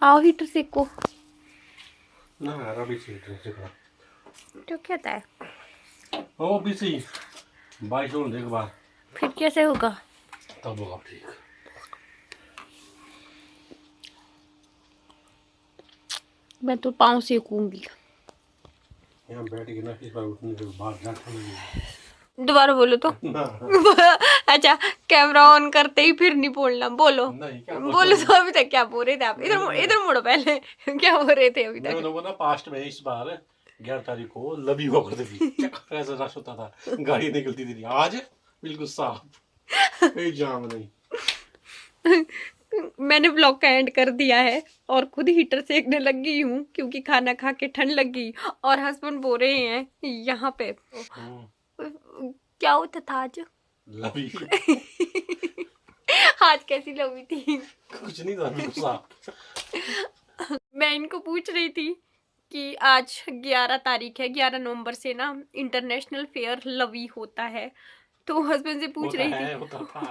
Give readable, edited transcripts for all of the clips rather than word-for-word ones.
आओ heater Seiko. ना अभी से हीटर सेकना तो क्या था ओ बीसी 22 होने के बाद फिर कैसे होगा? तब होगा ठीक। मैं तो पाँव सेकूंगी। यहाँ बैठ के ना इस बार उठने के बाद जाकर दोबारा बोलो तो। अच्छा, कैमरा ऑन करते ही फिर नहीं बोलना। बोलो नहीं क्या बोलो तो। अभी तक क्या बोल रहे थे आप? इधर मुड़ो पहले। क्या बोल रहे थे अभी तक? मैं ना पास्ट में इस बार 11 तारीख को लवी हुआ करती थी। ऐसा रश होता था, गाड़ी निकलती थी। आज बिल्कुल साफ, कोई जाम नहीं। मैंने ब्लॉग का एंड कर दिया है और खुद हीटर सेकने लग गई हूँ क्योंकि खाना खा के ठंड लग गई। और हस्बैंड बोल रहे हैं यहाँ पे क्या होता था आज? लवी। आज कैसी लवी थी? कुछ नहीं था बिल्कुल साफ। मैं इनको पूछ रही थी कि आज 11 तारीख है, 11 नवंबर से ना इंटरनेशनल फेयर लवी होता है। तो हस्बैंड से पूछ रही थी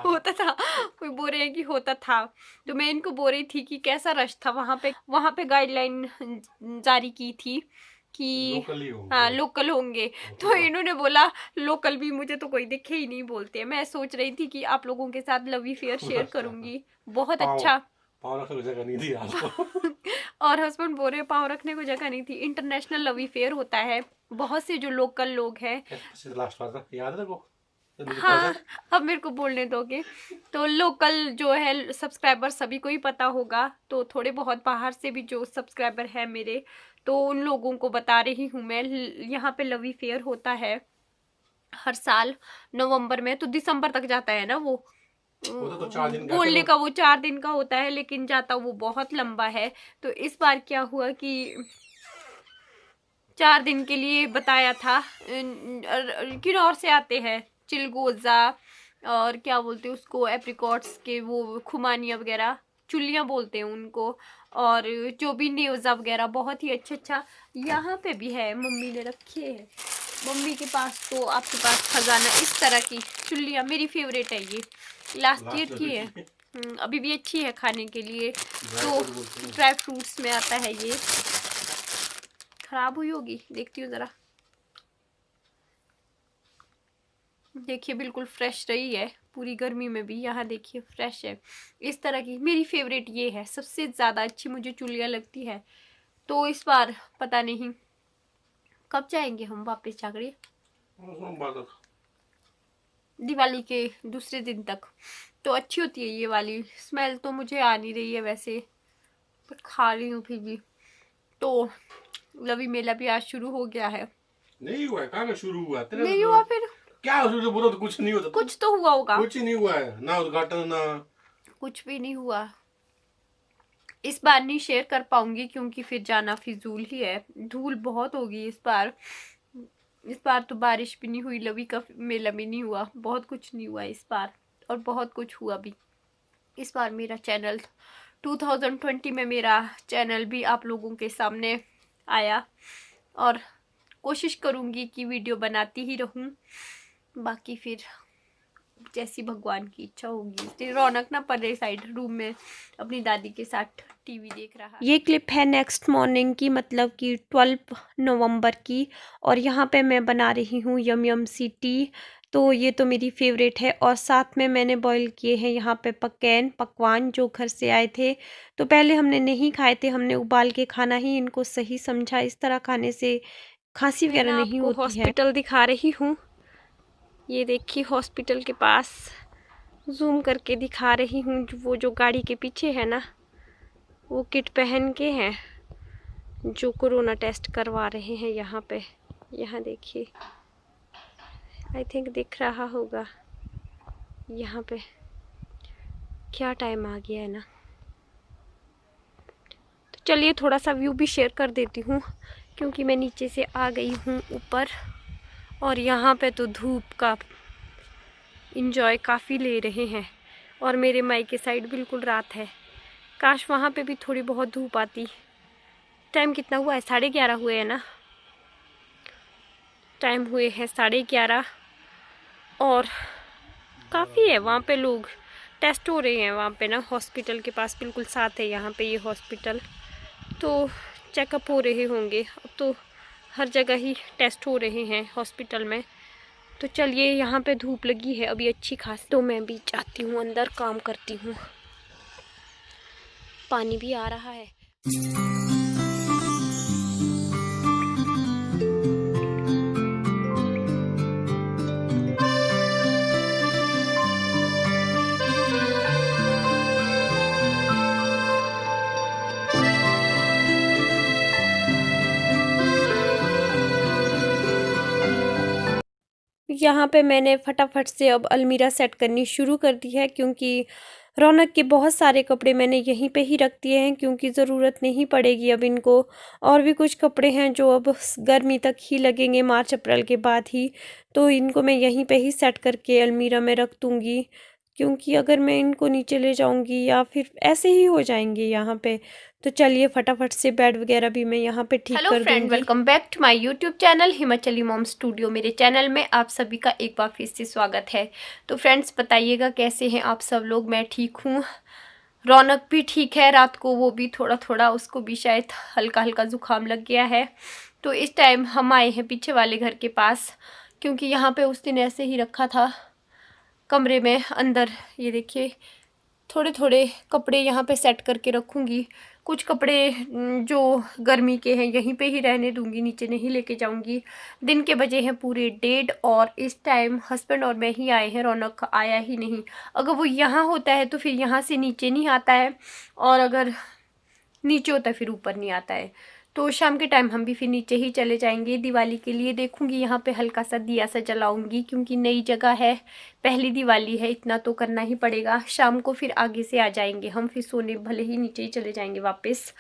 होता था कोई बोल रहे हैं कि होता था। तो मैं इनको बोल रही थी कि कैसा रश था वहाँ पे गाइडलाइन जारी की थी कि हाँ लोकल होंगे। तो इन्होंने बोला लोकल भी मुझे तो कोई दिखे ही नहीं बोलते। मैं सोच रही थी कि आप लोगों के साथ लवी फेयर शेयर करूंगी। बहुत अच्छा। पाँव रखने को जगह नहीं थी आपको। और हस्बैंड बोल रहे पाँव रखने को जगह नहीं थी। इंटरनेशनल लवी फेयर होता है। बहुत से जो लोकल लोग हैं, लास्ट बार याद है को हाँ अब मेरे को बोलने दोगे तो लोकल जो है सब्सक्राइबर सभी को ही पता होगा। तो थोड़े बहुत बाहर से भी जो सब्सक्राइबर है मेरे, तो उन लोगों को बता रही हूँ मैं। यहाँ पे लवी फेयर होता है हर साल नवंबर में। तो दिसंबर तक जाता है ना वो तो 4 दिन का बोलने का वो 4 दिन का होता है, लेकिन जाता वो बहुत लंबा है। तो इस बार क्या हुआ कि 4 दिन के लिए बताया था। किन्नौर से आते हैं चिलगोजा और क्या बोलते हैं उसको, एप्रिकॉट्स के वो खुमानिया वगैरह, चुल्लियाँ बोलते हैं उनको। और जो भी न्यूज़ा वगैरह बहुत ही अच्छा यहाँ पे भी है। मम्मी ने रखे है। मम्मी के पास तो आपके पास खजाना इस तरह की चुल्लियाँ मेरी फेवरेट है। ये लास्ट ईयर की है। अभी भी अच्छी है खाने के लिए। तो ड्राई फ्रूट्स में आता है ये। खराब हुई होगी, देखती हूँ जरा। देखिए बिल्कुल फ्रेश रही है पूरी गर्मी में भी। यहाँ देखिए फ्रेश है। इस तरह की मेरी फेवरेट ये है। सबसे ज़्यादा अच्छी मुझे चुलिया लगती है। तो इस बार पता नहीं कब जाएंगे हम वापस जागड़े, दिवाली के दूसरे दिन तक। तो अच्छी होती है ये वाली। स्मेल तो मुझे आ नहीं रही है वैसे, पर खा रही हूँ फिर भी। तो लवी मेला भी आज शुरू हो गया है। नहीं हुआ है, कहाँ शुरू हुआ? नहीं हुआ फिर क्या शुरू बोलो तो कुछ नहीं होता। कुछ तो हुआ होगा। कुछ नहीं हुआ है, ना उद्घाटन ना कुछ भी नहीं हुआ। इस बार नहीं शेयर कर पाऊंगी क्योंकि फिर जाना फिजूल ही है। धूल बहुत होगी इस बार। इस बार तो बारिश भी नहीं हुई, लवी का मेला भी नहीं हुआ, बहुत कुछ नहीं हुआ इस बार। और बहुत कुछ हुआ भी इस बार। मेरा चैनल 2020 में मेरा चैनल भी आप लोगों के सामने आया और कोशिश करूँगी कि वीडियो बनाती ही रहूँ। बाकी फिर जैसी भगवान की इच्छा होगी। रौनक ना पड़े साइड रूम में अपनी दादी के साथ टीवी देख रहा। ये क्लिप है नेक्स्ट मॉर्निंग की, मतलब कि 12 नवंबर की। और यहाँ पे मैं बना रही हूँ यम यम सी टी। तो ये तो मेरी फेवरेट है। और साथ में मैंने बॉईल किए हैं यहाँ पे पकवान जो घर से आए थे। तो पहले हमने नहीं खाए थे, हमने उबाल के खाना ही इनको सही समझा। इस तरह खाने से खांसी वगैरह नहीं होती है। हॉस्पिटल दिखा रही हूँ। ये देखिए हॉस्पिटल के पास जूम करके दिखा रही हूँ। वो जो गाड़ी के पीछे है ना, वो किट पहन के हैं जो कोरोना टेस्ट करवा रहे हैं यहाँ पे। यहाँ देखिए, आई थिंक दिख रहा होगा। यहाँ पे क्या टाइम आ गया है ना। तो चलिए थोड़ा सा व्यू भी शेयर कर देती हूँ क्योंकि मैं नीचे से आ गई हूँ ऊपर। और यहाँ पे तो धूप का इंजॉय काफ़ी ले रहे हैं। और मेरे मायके साइड बिल्कुल रात है। काश वहाँ पे भी थोड़ी बहुत धूप आती। टाइम कितना हुआ है? 11:30 हुए हैं ना। टाइम हुए हैं 11:30। और काफ़ी है वहाँ पे, लोग टेस्ट हो रहे हैं वहाँ पे ना। हॉस्पिटल के पास बिल्कुल साथ है यहाँ पे ये हॉस्पिटल। तो चेकअप हो रहे होंगे। अब तो हर जगह ही टेस्ट हो रहे हैं हॉस्पिटल में। तो चलिए, यहाँ पे धूप लगी है अभी अच्छी खासी, तो मैं भी जाती हूँ अंदर, काम करती हूँ। पानी भी आ रहा है। यहाँ पे मैंने फटाफट से अब अलमीरा सेट करनी शुरू कर दी है, क्योंकि रौनक के बहुत सारे कपड़े मैंने यहीं पे ही रख दिए हैं, क्योंकि ज़रूरत नहीं पड़ेगी अब इनको। और भी कुछ कपड़े हैं जो अब गर्मी तक ही लगेंगे, मार्च अप्रैल के बाद ही, तो इनको मैं यहीं पे ही सेट करके अलमीरा में रख दूँगी। क्योंकि अगर मैं इनको नीचे ले जाऊँगी या फिर ऐसे ही हो जाएंगे यहाँ पे। तो चलिए फटाफट से बेड वगैरह भी मैं यहाँ पे ठीक कर दूँगी। Hello friend, welcome back to my YouTube channel Himachali mom studio. मेरे चैनल में आप सभी का एक बार फिर से स्वागत है। तो फ्रेंड्स, बताइएगा कैसे हैं आप सब लोग। मैं ठीक हूँ, रौनक भी ठीक है। रात को वो भी थोड़ा थोड़ा, उसको भी शायद हल्का हल्का जुकाम लग गया है। तो इस टाइम हम आए हैं पीछे वाले घर के पास, क्योंकि यहाँ पे उस दिन ऐसे ही रखा था कमरे में अंदर। ये देखिए, थोड़े थोड़े कपड़े यहाँ पे सेट करके रखूँगी। कुछ कपड़े जो गर्मी के हैं यहीं पे ही रहने दूँगी, नीचे नहीं लेके जाऊँगी। दिन के बजे हैं पूरे 1:30 और इस टाइम हस्बैंड और मैं ही आए हैं, रौनक आया ही नहीं। अगर वो यहाँ होता है तो फिर यहाँ से नीचे नहीं आता है, और अगर नीचे होता है फिर ऊपर नहीं आता है। तो शाम के टाइम हम भी फिर नीचे ही चले जाएंगे। दिवाली के लिए देखूंगी यहाँ पे हल्का सा दिया सा जलाऊंगी, क्योंकि नई जगह है, पहली दिवाली है, इतना तो करना ही पड़ेगा। शाम को फिर आगे से आ जाएंगे हम, फिर सोने भले ही नीचे ही चले जाएंगे वापस।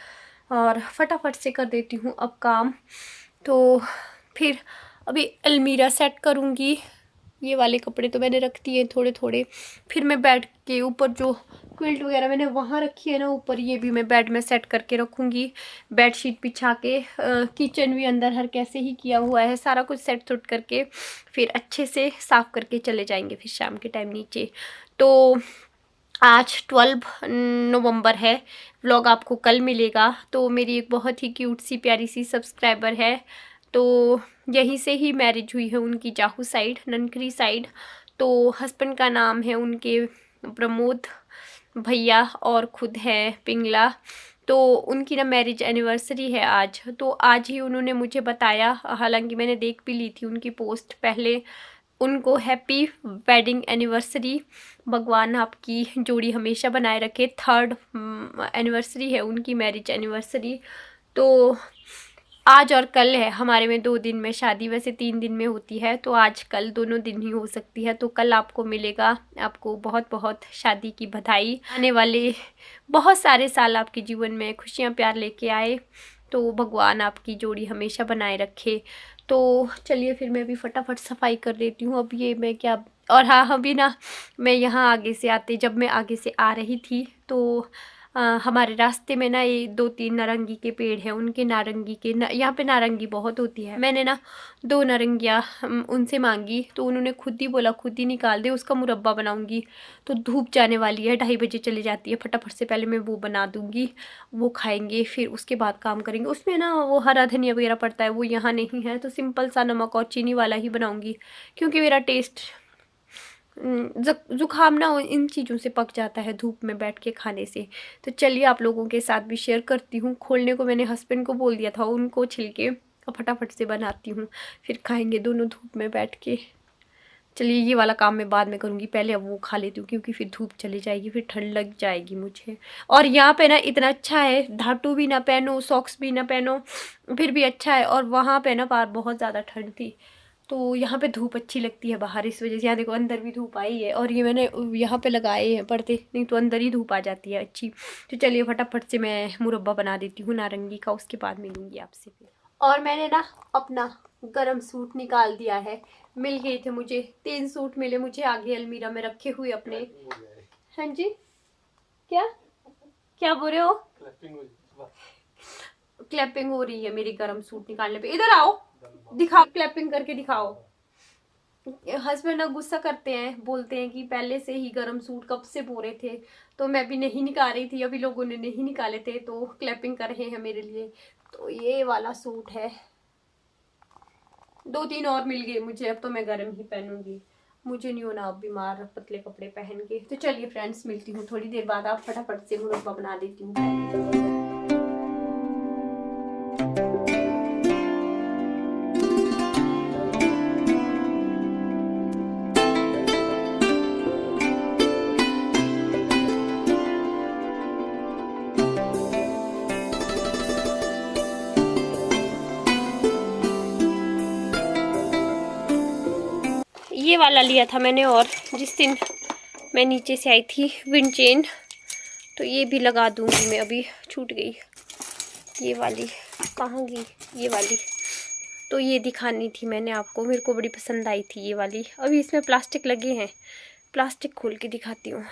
और फटाफट से कर देती हूँ अब काम। तो फिर अभी अलमीरा सेट करूँगी। ये वाले कपड़े तो मैंने रख दिए थोड़े थोड़े। फिर मैं बेड के ऊपर जो क्विल्ट वगैरह मैंने वहाँ रखी है ना ऊपर, ये भी मैं बेड में सेट करके रखूँगी, बेडशीट बिछा के। किचन भी अंदर हर कैसे ही किया हुआ है, सारा कुछ सेट सुट करके फिर अच्छे से साफ़ करके चले जाएंगे फिर शाम के टाइम नीचे। तो आज 12 नवंबर है, व्लॉग आपको कल मिलेगा। तो मेरी एक बहुत ही क्यूट सी प्यारी सी सब्सक्राइबर है, तो यहीं से ही मैरिज हुई है उनकी, जाहू साइड, ननखरी साइड। तो हस्बैंड का नाम है उनके प्रमोद भैया और खुद है पिंगला। तो उनकी ना मैरिज एनिवर्सरी है आज, तो आज ही उन्होंने मुझे बताया। हालांकि मैंने देख भी ली थी उनकी पोस्ट पहले। उनको हैप्पी वेडिंग एनिवर्सरी, भगवान आपकी जोड़ी हमेशा बनाए रखे। 3rd एनिवर्सरी है उनकी, मैरिज एनिवर्सरी। तो आज और कल है हमारे में, 2 दिन में शादी, वैसे 3 दिन में होती है, तो आज कल दोनों दिन ही हो सकती है। तो कल आपको मिलेगा। आपको बहुत बहुत शादी की बधाई। आने वाले बहुत सारे साल आपके जीवन में खुशियाँ प्यार लेके आए, तो भगवान आपकी जोड़ी हमेशा बनाए रखे। तो चलिए फिर मैं भी फटाफट सफाई कर देती हूँ। अब ये मैं क्या, और हाँ अभी ना मैं यहाँ आगे से आते, जब मैं आगे से आ रही थी तो हमारे रास्ते में ना ये 2-3 नारंगी के पेड़ हैं, उनके नारंगी के यहाँ पे नारंगी बहुत होती है। मैंने ना 2 नारंगियाँ उनसे मांगी, तो उन्होंने खुद ही बोला खुद ही निकाल दे, उसका मुरब्बा बनाऊंगी। तो धूप जाने वाली है, 2:30 बजे चली जाती है, फटाफट से पहले मैं वो बना दूंगी, वो खाएंगे, फिर उसके बाद काम करेंगे। उसमें ना वो हरा धनिया वगैरह पड़ता है, वो यहाँ नहीं है, तो सिंपल सा नमक और चीनी वाला ही बनाऊंगी, क्योंकि मेरा टेस्ट जुकाम ना इन चीज़ों से पक जाता है धूप में बैठ के खाने से। तो चलिए आप लोगों के साथ भी शेयर करती हूँ। खोलने को मैंने हस्बैंड को बोल दिया था, उनको छिलके और फटाफट से बनाती हूँ, फिर खाएंगे दोनों धूप में बैठ के। चलिए ये वाला काम मैं बाद में करूँगी, पहले अब वो खा लेती हूँ, क्योंकि फिर धूप चली जाएगी, फिर ठंड लग जाएगी मुझे। और यहाँ पे ना इतना अच्छा है, धातु भी ना पहनो, सॉक्स भी ना पहनो, फिर भी अच्छा है। और वहाँ पे ना बाहर बहुत ज़्यादा ठंड थी, तो यहाँ पे धूप अच्छी लगती है बाहर, इस वजह से। यहाँ देखो अंदर भी धूप आई है, और ये मैंने यहाँ पे लगाए हैं पर्दे, नहीं तो अंदर ही धूप आ जाती है अच्छी। तो चलिए फटाफट से मैं मुरब्बा बना देती हूँ नारंगी का, उसके बाद मिलूंगी आपसे फिर। और मैंने ना अपना गरम सूट निकाल दिया है, मिल गए थे मुझे, 3 सूट मिले मुझे आगे अलमीरा में रखे हुए अपने। हाँ जी, क्या क्या बोल रहे हो? क्लैपिंग हो रही है मेरी गरम सूट निकालने पे। इधर आओ, दिखाओ, क्लैपिंग करके दिखाओ। हस्बैंड ना गुस्सा करते हैं, बोलते हैं कि पहले से ही गर्म सूट कब से बोरे थे, तो मैं भी नहीं निकाल रही थी, अभी लोगों ने नहीं निकाले थे तो क्लैपिंग कर रहे हैं मेरे लिए। तो ये वाला सूट है, 2-3 और मिल गए मुझे, अब तो मैं गर्म ही पहनूंगी, मुझे नहीं होना अब बीमार पतले कपड़े पहन के। तो चलिए फ्रेंड्स, मिलती हूँ थोड़ी देर बाद। आप फटाफट से मुरब्बा बना देती हूँ। ये वाला लिया था मैंने, और जिस दिन मैं नीचे से आई थी विंड चेन, तो ये भी लगा दूंगी मैं। अभी छूट गई ये वाली, कहाँ गई ये वाली, तो ये दिखानी थी मैंने आपको, मेरे को बड़ी पसंद आई थी ये वाली। अभी इसमें प्लास्टिक लगे हैं, प्लास्टिक खोल के दिखाती हूँ।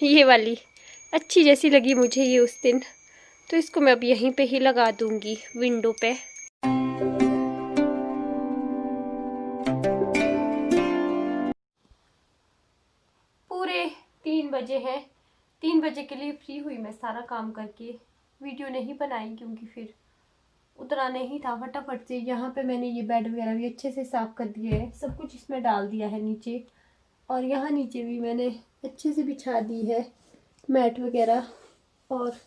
ये वाली अच्छी जैसी लगी मुझे ये उस दिन, तो इसको मैं अब यहीं पे ही लगा दूंगी विंडो पे। पूरे 3 बजे हैं, 3 बजे के लिए फ्री हुई मैं सारा काम करके। वीडियो नहीं बनाई क्योंकि फिर उतना नहीं था। फटाफट से यहाँ पे मैंने ये बेड वगैरह भी अच्छे से साफ कर दिए है, सब कुछ इसमें डाल दिया है नीचे, और यहाँ नीचे भी मैंने अच्छे से बिछा दी है मैट वगैरह, और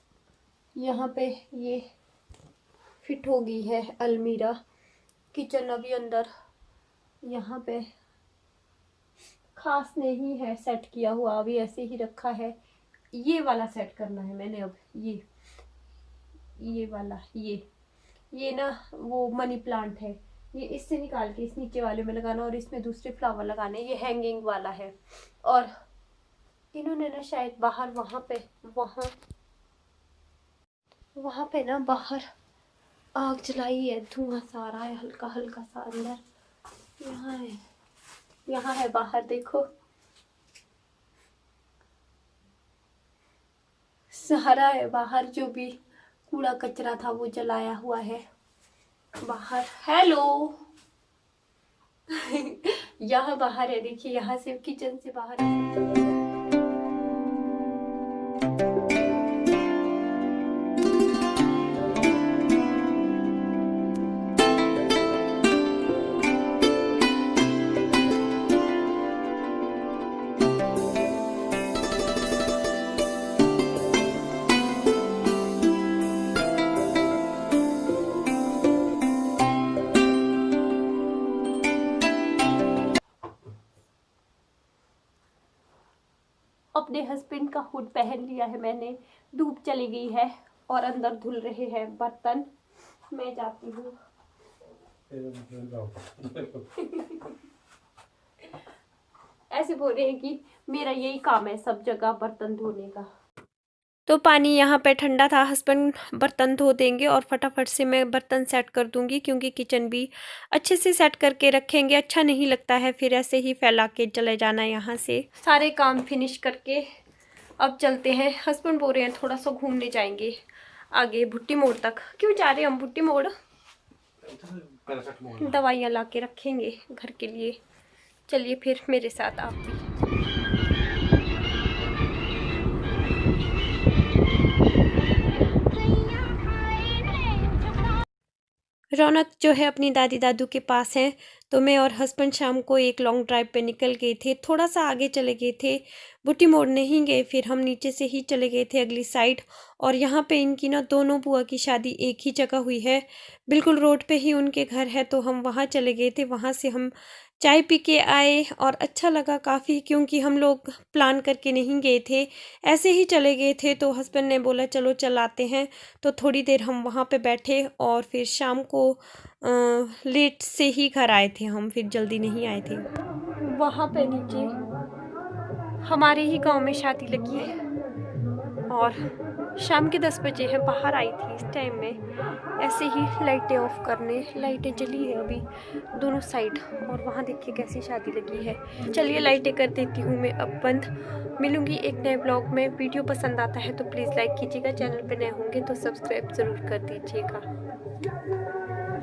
यहाँ पे ये फिट हो गई है अलमीरा। किचन अभी अंदर यहाँ पे खास नहीं है सेट किया हुआ, अभी ऐसे ही रखा है। ये वाला सेट करना है मैंने अब, ये वाला, ये ना वो मनी प्लांट है, ये इससे निकाल के इस नीचे वाले में लगाना, और इसमें दूसरे फ्लावर लगाने। ये हैंगिंग वाला है। और इन्होंने ना शायद बाहर वहाँ पे ना बाहर आग जलाई है, धुआं सा आ रहा है हल्का हल्का सा अंदर। यहाँ है बाहर, देखो सहारा है बाहर, जो भी कूड़ा कचरा था वो जलाया हुआ है बाहर। हेलो यहाँ बाहर है, देखिए यहाँ से किचन से बाहर है। अपने हस्बैंड का हुड पहन लिया है मैंने, धूप चली गई है और अंदर धुल रहे हैं बर्तन। मैं जाती हूँ। ऐसे बोल रहे हैं कि मेरा यही काम है सब जगह बर्तन धोने का। तो पानी यहाँ पे ठंडा था, हस्बैंड बर्तन धो देंगे और फटाफट से मैं बर्तन सेट कर दूंगी, क्योंकि किचन भी अच्छे से सेट करके रखेंगे। अच्छा नहीं लगता है फिर ऐसे ही फैला के चले जाना। यहाँ से सारे काम फिनिश करके अब चलते हैं। हस्बैंड बोल रहे हैं थोड़ा सा घूमने जाएंगे आगे भुट्टी मोड़ तक। क्यों जा रहे हैं हम भुट्टी मोड़? दवाइयाँ ला के रखेंगे घर के लिए। चलिए फिर मेरे साथ आप भी। रौनक जो है अपनी दादी दादू के पास है, तो मैं और हस्बैंड शाम को एक लॉन्ग ड्राइव पे निकल गए थे। थोड़ा सा आगे चले गए थे, बुट्टी मोड़ नहीं गए, फिर हम नीचे से ही चले गए थे अगली साइड। और यहाँ पे इनकी ना दोनों बुआ की शादी एक ही जगह हुई है, बिल्कुल रोड पे ही उनके घर है, तो हम वहाँ चले गए थे। वहाँ से हम चाय पी के आए और अच्छा लगा काफ़ी, क्योंकि हम लोग प्लान करके नहीं गए थे, ऐसे ही चले गए थे। तो हस्बैंड ने बोला चलो चलाते हैं, तो थोड़ी देर हम वहाँ पे बैठे और फिर शाम को लेट से ही घर आए थे हम, फिर जल्दी नहीं आए थे। वहाँ पे नीचे हमारे ही गांव में शादी लगी है और शाम के 10 बजे हैं, बाहर आई थी इस टाइम में ऐसे ही लाइटें ऑफ करने। लाइटें जली है अभी दोनों साइड, और वहाँ देखिए कैसी शादी लगी है। चलिए लाइटें कर देती हूँ मैं अब बंद। मिलूंगी एक नए ब्लॉग में। वीडियो पसंद आता है तो प्लीज़ लाइक कीजिएगा, चैनल पर नए होंगे तो सब्सक्राइब ज़रूर कर दीजिएगा।